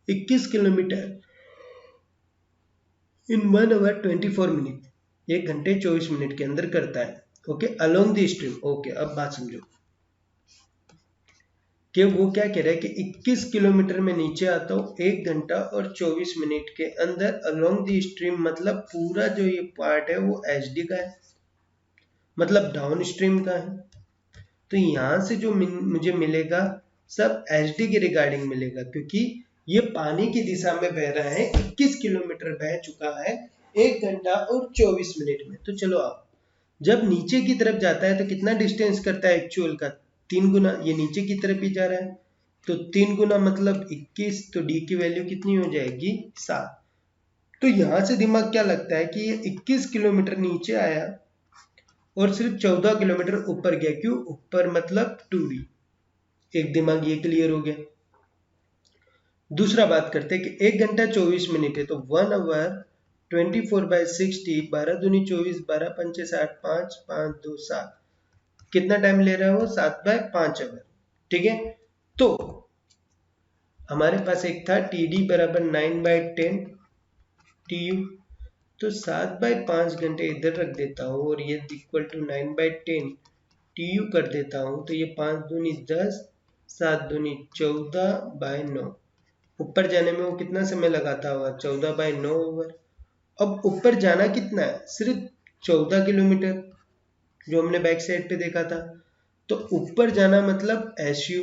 21 kilometre in 1 hour 24 minute, 1 घंटे 24 मिनट के अंदर करता है। Okay, along the stream. Okay, अब बात समझो कि वो क्या कह रहा है कि 21 किलोमीटर में नीचे आता हूँ 1 घंटा और 24 मिनट के अंदर अलोंग द स्ट्रीम, मतलब पूरा जो ये पार्ट है वो एचडी का है, मतलब डाउन स्ट्रीम का है। तो यहां से जो मुझे मिलेगा सब एचडी के रिगार्डिंग मिलेगा, क्योंकि ये पानी की दिशा में बह रहा है, 21 किलोमीटर बह चुका है 1 घंटा और 24 मिनट में। तो चलो आप जब नीचे की तरफ जाता है तो कितना डिस्टेंस करता है एक्चुअल का, 3 गुना, ये नीचे की तरफ ही जा रहा है तो 3 गुना मतलब 21, तो डी की वैल्यू कितनी हो जाएगी 7। तो यहां से दिमाग क्या लगता है कि ये 21 किलोमीटर नीचे आया और सिर्फ 14 किलोमीटर ऊपर गया। क्यों ऊपर? मतलब 2D। एक दिमाग ये क्लियर हो गया। दूसरा बात करते हैं कि 1 घंटा 24 मिनट है, तो 1 आवर 24/60, 12 दूनी 24, 12 पंचे 60, 5 5 2 7। कितना टाइम ले रहा है वो? 7/5 आवर। ठीक है, तो हमारे पास एक था TD बराबर 9/10 TU। तो 7/5 घंटे इधर रख देता हूँ और ये इक्वल टू 9/10 TU कर देता हूँ। तो ये 5 दूनी 10, 7 दूनी 14/9। ऊपर जाने में वो कितना समय लगाता होगा? 14/9 ओवर। अब ऊपर जाना कितना है? सिर्फ 14 किलोमीटर, जो हमने बैक साइड पे देखा था। तो ऊपर जाना मतलब SU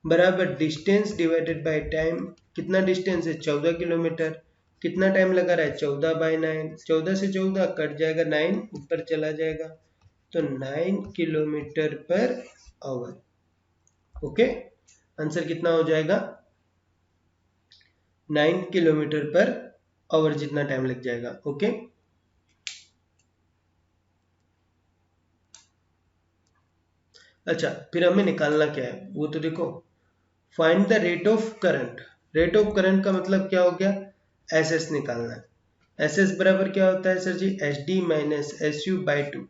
बराबर डिस्टेंस डिवाइडेड बाय टाइम। कितना डिस्टेंस है? 14 किलोमीटर। कितना टाइम लगा रहा है? 14/9। 14 से 14 कट जाएगा, 9 ऊपर चला जाएगा, तो 9 किलोमीटर पर आवर। ओके, आंसर कितना हो जाएगा? 9 किलोमीटर पर आवर जितना टाइम लग जाएगा। ओके, अच्छा फिर हमें निकालना क्या है वो तो देखो। Find the rate of current. Rate of current का मतलब क्या हो गया? SS निकालना है। SS बराबर क्या होता है sir ji? SD minus SU by 2।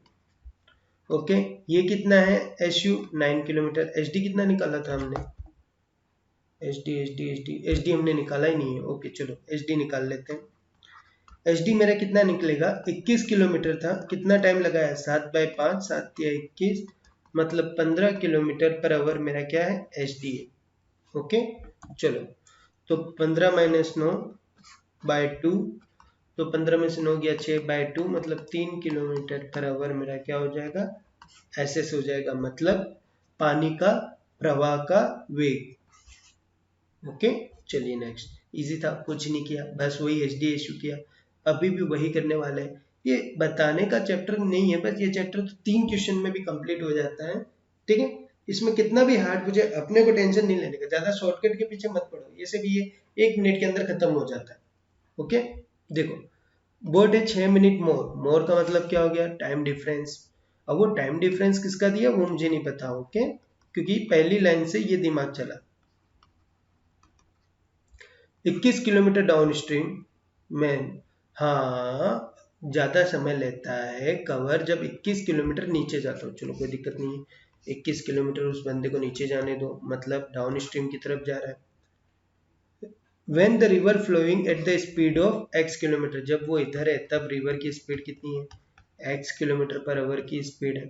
Okay, ये कितना है? SU 9 kilometre. SD कितना निकाला था हमने? SD हमने निकाला ही नहीं है। ओके चलो SD निकाल लेते हैं। SD मेरा कितना निकलेगा? 21 किलोमीटर था। कितना टाइम लगाया? 7/5, 7 या 21, मतलब 15 किलोमीटर पर आवर मेरा क्या है? SD है। ओके चलो, तो 15 माइनस 9/2, तो 15 में से 9 गया 6/2, मतलब 3 किलोमीटर पर आवर मेरा क्या हो जाएगा? SS हो जाएगा, मतलब पानी का प्रवाह का वेग। ओके चलिए नेक्स्ट। इजी था, कुछ नहीं किया, बस वही SD इशू किया। अभी भी वही करने वाले हैं। ये बताने का चैप्टर नहीं है, बस ये चैप्टर तो 3 क्वेश्चन में भी कंप्लीट हो जाता है। ठीक है, इसमें कितना भी हार्ड पूछे अपने को टेंशन नहीं लेने का, ज्यादा शॉर्टकट के पीछे मत पड़ो। ये सब ये 1 मिनट के अंदर खत्म हो जाता है। ओके देखो, बोर्ड है 6 मिनट मोर। मोर का मतलब क्या हो गया? Time difference. अब वो टाइम डिफरेंस किसका दिया वो मुझे नहीं पता। ओके, क्योंकि पहली लाइन से ये दिमाग चला। 21 किलोमीटर डाउन स्ट्रीम में, हाँ ज्यादा समय लेता है कवर जब 21 किलोमीटर नीचे जाता हूँ। चलो कोई दिक्कत नहीं है, 21 किलोमीटर उस बंदे को नीचे जाने दो, मतलब डाउन स्ट्रीम की तरफ जा रहा है। When the river flowing at the speed of x kilometre, जब वो इधर है तब रिवर की स्पीड कितनी है? x किलोमीटर पर आवर की स्पीड है।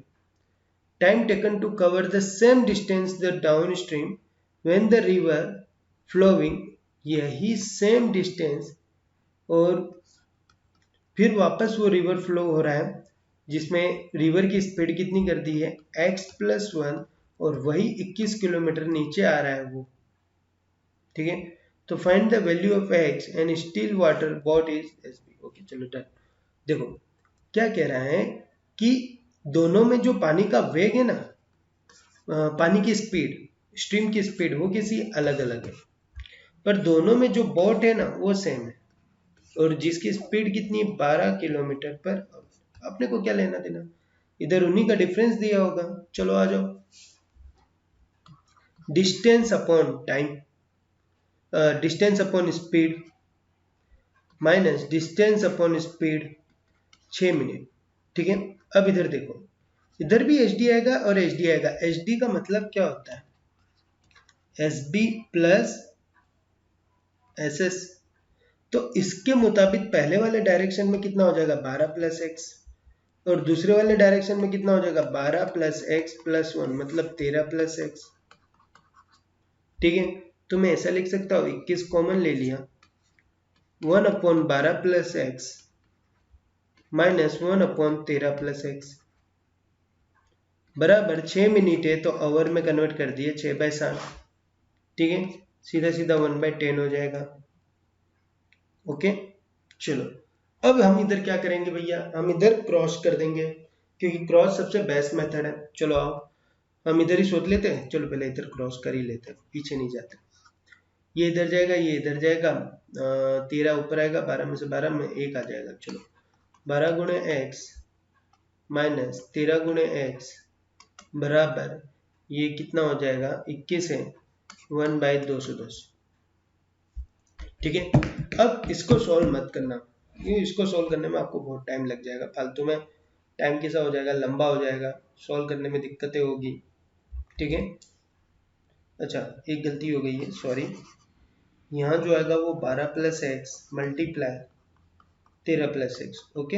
Time taken to cover the same distance the down stream when the river flowing, यही सेम डिस्टेंस और फिर वापस वो रिवर फ्लो हो रहा है जिसमें रिवर की स्पीड कितनी कर दी है? x+1, और वही 21 किलोमीटर नीचे आ रहा है वो। ठीक है, तो find the value of x and still water bot is SB। Okay चलो डन। देखो क्या कह रहा है कि दोनों में जो पानी का वेग है ना, पानी की स्पीड, स्ट्रीम की स्पीड, वो किसी अलग अलग है, पर दोनों में जो बोट है ना वो सेम है, और जिसकी स्पीड कितनी है? 12 किलोमीटर पर आवर। अपने को क्या लेना देना, इधर उन्हीं का डिफरेंस दिया होगा। चलो आ जाओ। Distance upon time, distance upon speed minus distance upon speed 6 minute. ठीक है, अब इधर देखो, इधर भी SD आएगा और SD आएगा। SD का मतलब क्या होता है? SB plus SS। तो इसके मुताबिक पहले वाले डायरेक्शन में कितना हो जाएगा? 12 + x, और दूसरे वाले डायरेक्शन में कितना हो जाएगा? 12 + x + 1, मतलब 13 + x। ठीक है, तो मैं ऐसा लिख सकता हूँ, 21 कॉमन ले लिया, 1/12 + x माइनस 1/13 + x बराबर 6 मिनट है, तो आवर में कन्वर्ट कर दिए 6/7। ठीक है, सीधा सीधा 1/10 हो जाएगा। ओके चलो, अब हम इधर क्या करेंगे भैया? हम इधर क्रॉस कर देंगे, क्योंकि क्रॉस सबसे बेस्ट मेथड है। चलो आओ, हम इधर ही सोच लेते हैं, चलो पहले इधर क्रॉस कर ही लेते हैं, पीछे नहीं जाते। ये इधर जाएगा, ये इधर जाएगा, 13 ऊपर आएगा, 12 में से 12 में 1 आ जाएगा। चलो 12 गुणे एक्स माइनस 13 गुणे एक्स बराबर ये कितना हो जाएगा, 21 है, 1/210। ठीक है, अब इसको सॉल्व मत करना, ये इसको सॉल्व करने में आपको बहुत टाइम लग जाएगा, फालतू में टाइम कैसा हो जाएगा, लंबा हो जाएगा, सॉल्व करने में दिक्कतें होगी। ठीक है, अच्छा एक गलती हो गई है, सॉरी, यहाँ जो आएगा वो 12 + x multiply 13 + x। Okay,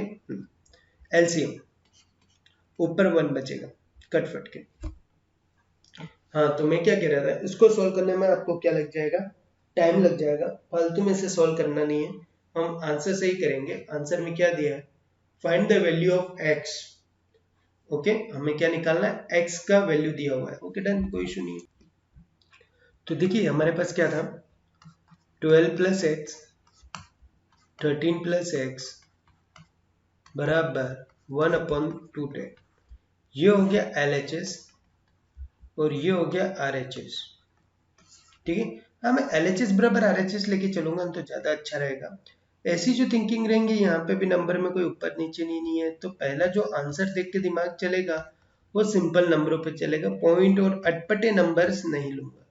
LCM ऊपर 1 बचेगा कट फट के। हाँ तो मैं क्या कह रहा था, इसको सॉल्व करने में आपको क्या लग जाएगा, टाइम लग जाएगा, फालतू में से सॉल्व करना नहीं है, हम आंसर से ही करेंगे। आंसर में क्या दिया है, find the value of x। Okay, हमें क्या निकालना है, x का वैल्यू दिया हुआ है। ओके डन, कोई इशू नहीं है। तो देखिए हमारे पास क्या था, 12 + x 13 + x बराबर 1/210। ये हो गया LHS और ये हो गया RHS। ठीक है, हाँ मैं LHS बराबर RHS लेके चलूंगा तो ज्यादा अच्छा रहेगा। ऐसी जो थिंकिंग रहेंगी, यहाँ पे भी नंबर में कोई ऊपर नीचे नहीं है, तो पहला जो आंसर देख के दिमाग चलेगा वो सिंपल नंबरों पे चलेगा, पॉइंट और अटपटे नंबर्स नहीं लूंगा।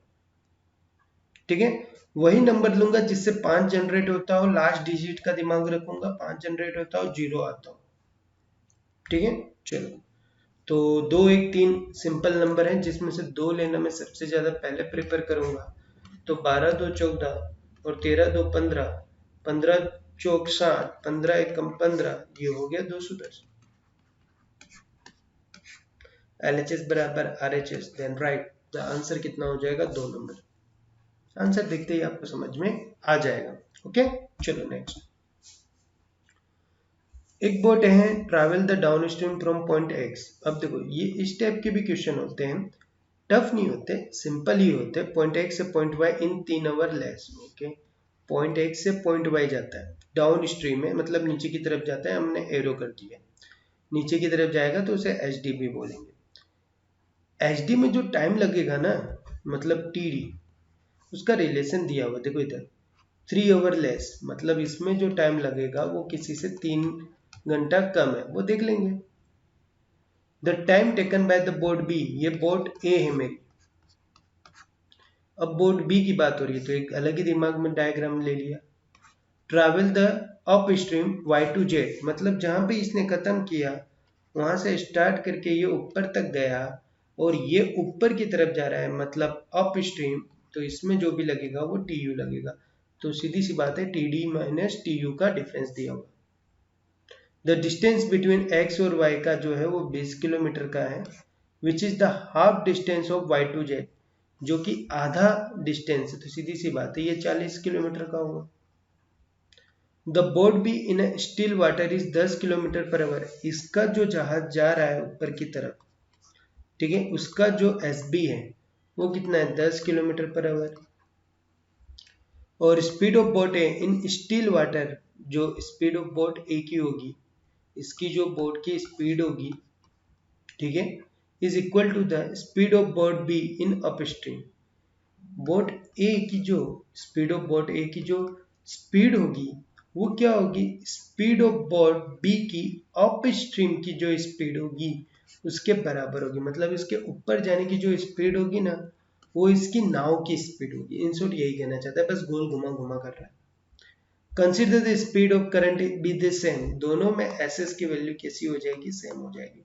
ठीक है, वही नंबर लूंगा जिससे 5 जनरेट होता हो, लास्ट डिजिट का दिमाग रखूंगा, 5 जनरेट होता हो, 0 आता हो। ठीक है, चलो तो 2 1 3 सिंपल नंबर है, जिसमें से 2 लेना मैं सबसे ज्यादा पहले प्रेफर करूंगा। तो 12 2 14 और 13 2 15, 15 चौक 60, 15 एकम 15, ये हो गया 210। LHS बराबर RHS, then write the answer कितना हो जाएगा, 2 नंबर। आंसर देखते ही आपको समझ में आ जाएगा। ओके, चलो नेक्स्ट। एक बोट है, travel the down stream from point x. अब देखो ये इस टाइप के भी क्वेश्चन होते हैं, टफ नहीं होते, सिंपल ही होते। पॉइंट एक्स से point Y in 3 our less. Okay, point x से पॉइंट वाई जाता है डाउन स्ट्रीम में, मतलब नीचे की तरफ जाता है, हमने एरो कर दिया, नीचे की तरफ जाएगा तो उसे एच डी भी बोलेंगे। एच डी में जो टाइम लगेगा ना, मतलब टी डी, उसका रिलेशन दिया हुआ देखो इधर, 3 आवर लेस, मतलब इसमें जो टाइम लगेगा वो किसी से 3 घंटा कम है, वो देख लेंगे। The time taken by the boat B, ये बोट ए है मेरी, अब बोट बी की बात हो रही है तो एक अलग ही दिमाग में डायग्राम ले लिया। Travel the up stream Y to Z, मतलब जहां पे इसने खत्म किया वहां से स्टार्ट करके ये ऊपर तक गया और ये ऊपर की तरफ जा रहा है, मतलब अप स्ट्रीम, तो इसमें जो भी लगेगा वो टी यू लगेगा। तो सीधी सी बात है, T D minus T U का डिफरेंस दिया हुआ। द डिस्टेंस बिटवीन एक्स और वाई का जो है वो 20 किलोमीटर का है, which is the half distance of Y to Z, जो कि आधा डिस्टेंस है, तो सीधी सी बात है ये 40 किलोमीटर का होगा। The boat B in still water is 10 kilometre per hour, इसका जो जहाज जा रहा है ऊपर की तरफ, ठीक है, उसका जो एस बी है वो कितना है, 10 किलोमीटर पर आवर। और स्पीड ऑफ बोट है इन स्टिल वाटर, जो स्पीड ऑफ बोट ए की होगी, इसकी जो बोट की स्पीड होगी, ठीक है, is equal to the speed of boat B in upstream. Boat A की जो स्पीड ऑफ बोट ए की जो स्पीड होगी वो क्या होगी, स्पीड ऑफ बोट बी की अप स्ट्रीम की जो स्पीड होगी उसके बराबर होगी, मतलब इसके ऊपर जाने की जो स्पीड होगी ना वो इसकी नाव की स्पीड होगी। इन शॉर्ट यही कहना चाहता है, बस गोल घुमा घुमा कर रहा है। Consider the speed of current be the same, दोनों में एसएस की वैल्यू कैसी हो जाएगी, सेम हो जाएगी,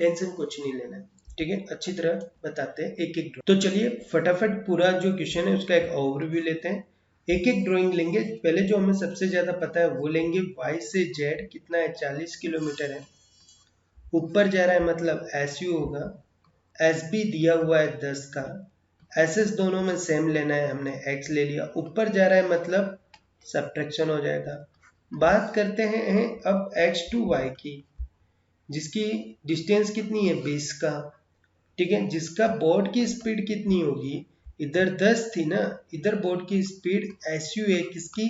टेंशन कुछ नहीं लेना है। ठीक है, अच्छी तरह बताते हैं एक एक। तो चलिए फटाफट पूरा जो क्वेश्चन है उसका एक ओवरव्यू लेते हैं, एक एक ड्राइंग लेंगे। पहले जो हमें सबसे ज्यादा पता है वो लेंगे, y से z कितना है, 40 किलोमीटर है, ऊपर जा रहा है मतलब एस यू होगा, एस बी दिया हुआ है 10 का, एस एस दोनों में सेम लेना है, हमने x ले लिया, ऊपर जा रहा है मतलब सब्ट्रैक्शन हो जाएगा। बात करते हैं अब x टू y की, जिसकी डिस्टेंस कितनी है 20 का, ठीक है, जिसका बोट की स्पीड कितनी होगी, इधर 10 थी ना, इधर बोट की स्पीड एस यू है किसकी,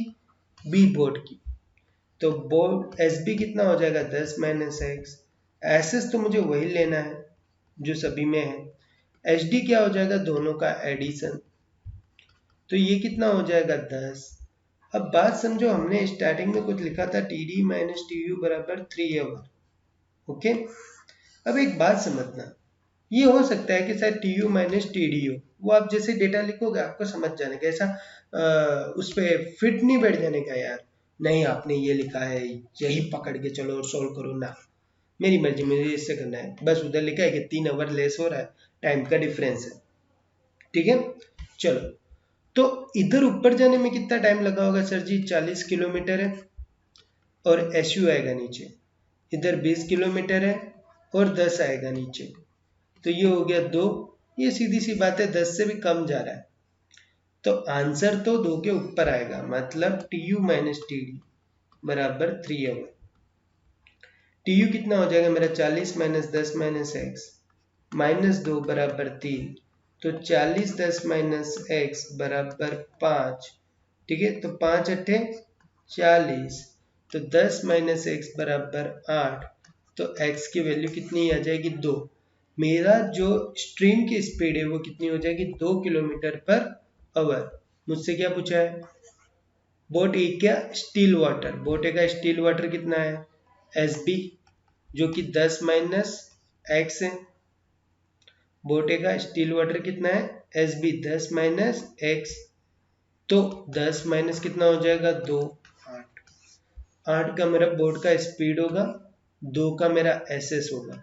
बी बोट की, तो बोट एस बी कितना हो जाएगा 10 - x, एस एस तो मुझे वही लेना है जो सभी में है, HD क्या हो जाएगा, दोनों का एडिशन, तो ये कितना हो जाएगा 10। अब बात समझो, हमने स्टार्टिंग में कुछ लिखा था TD माइनस TU बराबर 3 आवर। ओके, अब एक बात समझना, ये हो सकता है कि शायद TU माइनस TD हो, वो आप जैसे डेटा लिखोगे आपको समझ जाने का, ऐसा उस पर फिट नहीं बैठ जाने का यार, नहीं आपने ये लिखा है यही पकड़ के चलो और सोल्व करो ना, मेरी मर्जी, मुझे इससे करना है, बस उधर लिखा है कि 3 आवर लेस हो रहा है, टाइम का डिफरेंस है, ठीक है। चलो, तो इधर ऊपर जाने में कितना टाइम लगा होगा सर जी, 40 किलोमीटर है, और SU आएगा नीचे, इधर 20 किलोमीटर है और 10 आएगा नीचे, तो ये हो गया 2, ये सीधी सी बात है 10 से भी कम जा रहा है, तो आंसर तो 2 के ऊपर आएगा, मतलब TU माइनस TD बराबर 3 आवर। TU कितना हो जाएगा मेरा, 40 माइनस 10 माइनस एक्स माइनस 2 बराबर 3, तो 40 10 माइनस एक्स बराबर 5, ठीक है, तो 5 अट्ठे 40, तो 10 माइनस एक्स बराबर 8, तो x की वैल्यू कितनी आ जाएगी, 2। मेरा जो स्ट्रीम की स्पीड है वो कितनी हो जाएगी, 2 किलोमीटर पर आवर। मुझसे क्या पूछा है, बोट ए क्या, स्टील वाटर, बोट ए का स्टील वाटर कितना है, SB, जो कि 10 माइनस एक्स है, बोटे का स्टील वाटर कितना है, SB 10 माइनस एक्स, तो 10 माइनस कितना हो जाएगा, 2, 8, 8 का मेरा बोट का स्पीड होगा, 2 का मेरा SS होगा,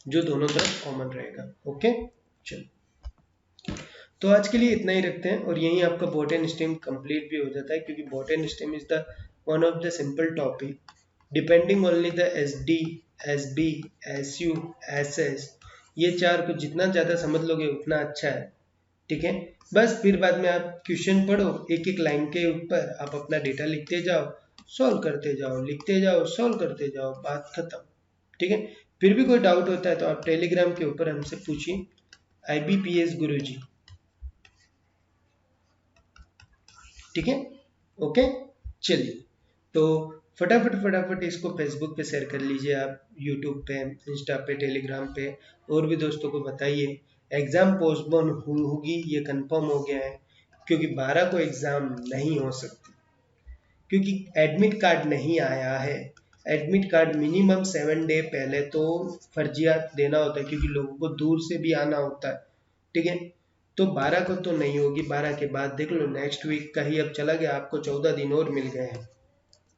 जो दोनों तरफ कॉमन रहेगा। ओके, चलो, तो आज के लिए इतना ही रखते हैं, और यहीं आपका बोट एंड स्टेम कंप्लीट भी हो जाता है, क्योंकि boat and stem is the one of the simple topic depending only the SD, SB, SU, SS, ये 4 को जितना ज़्यादा समझ लोगे उतना अच्छा है, ठीक है। बस फिर बाद में आप क्वेश्चन पढ़ो, एक एक लाइन के ऊपर आप अपना डेटा लिखते जाओ, सॉल्व करते जाओ, लिखते जाओ, सॉल्व करते जाओ, बात खत्म, ठीक है। फिर भी कोई डाउट होता है तो आप टेलीग्राम के ऊपर हमसे पूछिए, IBPS गुरुजी, ठीक है। ओके, चलिए, तो फटाफट इसको फेसबुक पे शेयर कर लीजिए, आप यूट्यूब पे, इंस्टा पे, टेलीग्राम पे, और भी दोस्तों को बताइए। एग्ज़ाम पोस्टपोन होगी, ये कंफर्म हो गया है, क्योंकि 12 को एग्ज़ाम नहीं हो सकती, क्योंकि एडमिट कार्ड नहीं आया है। एडमिट कार्ड मिनिमम 7 डे पहले तो फर्जिया देना होता है, क्योंकि लोगों को दूर से भी आना होता है, ठीक है। तो 12 को तो नहीं होगी, 12 के बाद देख लो, नेक्स्ट वीक का ही अब चला गया, आपको 14 दिन और मिल गए हैं,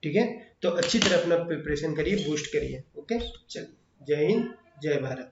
ठीक है। तो अच्छी तरह अपना प्रिपरेशन करिए, बूस्ट करिए। ओके, चलिए, जय हिंद, जय भारत।